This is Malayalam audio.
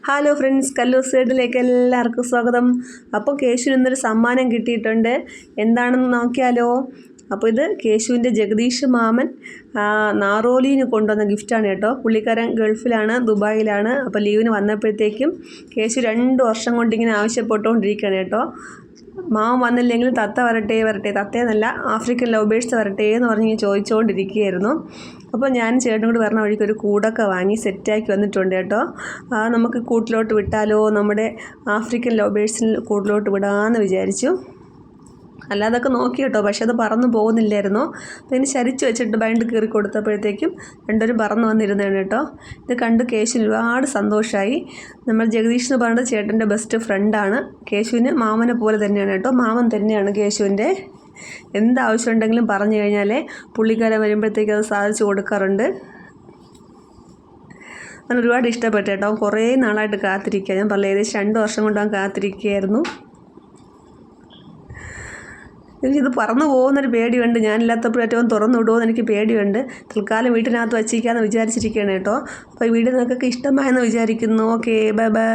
ഹലോ ഫ്രണ്ട്സ്, കല്ലൂർ സൈഡിലേക്ക് എല്ലാവർക്കും സ്വാഗതം. അപ്പോൾ കേശുവിന് ഇന്നൊരു സമ്മാനം കിട്ടിയിട്ടുണ്ട്. എന്താണെന്ന് നോക്കിയാലോ. അപ്പോൾ ഇത് കേശുവിൻ്റെ ജഗദീഷ് മാമൻ നാറോലിന് കൊണ്ടുവന്ന ഗിഫ്റ്റാണ് കേട്ടോ. പുള്ളിക്കാരൻ ഗൾഫിലാണ്, ദുബായിലാണ്. അപ്പോൾ ലീവിന് വന്നപ്പോഴത്തേക്കും കേശു 2 വർഷം കൊണ്ടിങ്ങനെ ആവശ്യപ്പെട്ടുകൊണ്ടിരിക്കുകയാണ് കേട്ടോ. മാമൻ വന്നില്ലെങ്കിൽ തത്ത വരട്ടെ തത്തയെന്നല്ല, ആഫ്രിക്കൻ ലവ് ബേഴ്സ് വരട്ടെ എന്ന് പറഞ്ഞ് ചോദിച്ചുകൊണ്ടിരിക്കുകയായിരുന്നു. അപ്പോൾ ഞാൻ ചേട്ടനും കൂടി പറഞ്ഞ വഴിക്ക് ഒരു കൂടൊക്കെ വാങ്ങി സെറ്റാക്കി വന്നിട്ടുണ്ട് കേട്ടോ. നമുക്ക് കൂട്ടിലോട്ട് വിട്ടാലോ, നമ്മുടെ ആഫ്രിക്കൻ ലവ് ബേഴ്സിൽ കൂട്ടിലോട്ട് വിടാമെന്ന് വിചാരിച്ചു. അല്ലാതൊക്കെ നോക്കി കേട്ടോ, പക്ഷെ അത് പറന്നു പോകുന്നില്ലായിരുന്നു. അപ്പോൾ ഇതിന് ചരിച്ച് വെച്ചിട്ട് ബൈൻഡ് കീറി കൊടുത്തപ്പോഴത്തേക്കും രണ്ടുപേരും പറന്ന് വന്നിരുന്നതാണ് കേട്ടോ. ഇത് കണ്ട് കേശുവിന് ഒരുപാട് സന്തോഷമായി. നമ്മൾ ജഗദീഷ് എന്ന് പറയുന്നത് ചേട്ടൻ്റെ ബെസ്റ്റ് ഫ്രണ്ടാണ്. കേശുവിന് മാമനെ പോലെ തന്നെയാണ് കേട്ടോ. മാമൻ തന്നെയാണ് കേശുവിൻ്റെ. എന്താവശ്യം ഉണ്ടെങ്കിലും പറഞ്ഞു കഴിഞ്ഞാൽ പുള്ളിക്കാരൻ വരുമ്പോഴത്തേക്ക് അത് സാധിച്ചു കൊടുക്കാറുണ്ട്. അവൻ ഒരുപാട് ഇഷ്ടപ്പെട്ടു കേട്ടോ. കുറേ നാളായിട്ട് കാത്തിരിക്കുക. ഞാൻ പറഞ്ഞ ഏകദേശം 2 വർഷം കൊണ്ട് അവൻ കാത്തിരിക്കുകയായിരുന്നു. എനിക്കിത് പറന്നു പോകുന്നൊരു പേടിയുണ്ട്. ഞാനില്ലാത്തപ്പോഴേറ്റവും തുറന്നു വിടുമോ എന്ന് എനിക്ക് പേടിയുണ്ട്. തൽക്കാലം വീട്ടിനകത്ത് വച്ചിരിക്കാമെന്ന് വിചാരിച്ചിരിക്കുകയാണ് കേട്ടോ. അപ്പോൾ ഈ വീഡിയോ നിങ്ങൾക്കൊക്കെ ഇഷ്ടമായെന്ന് വിചാരിക്കുന്നു. Okay, bye bye.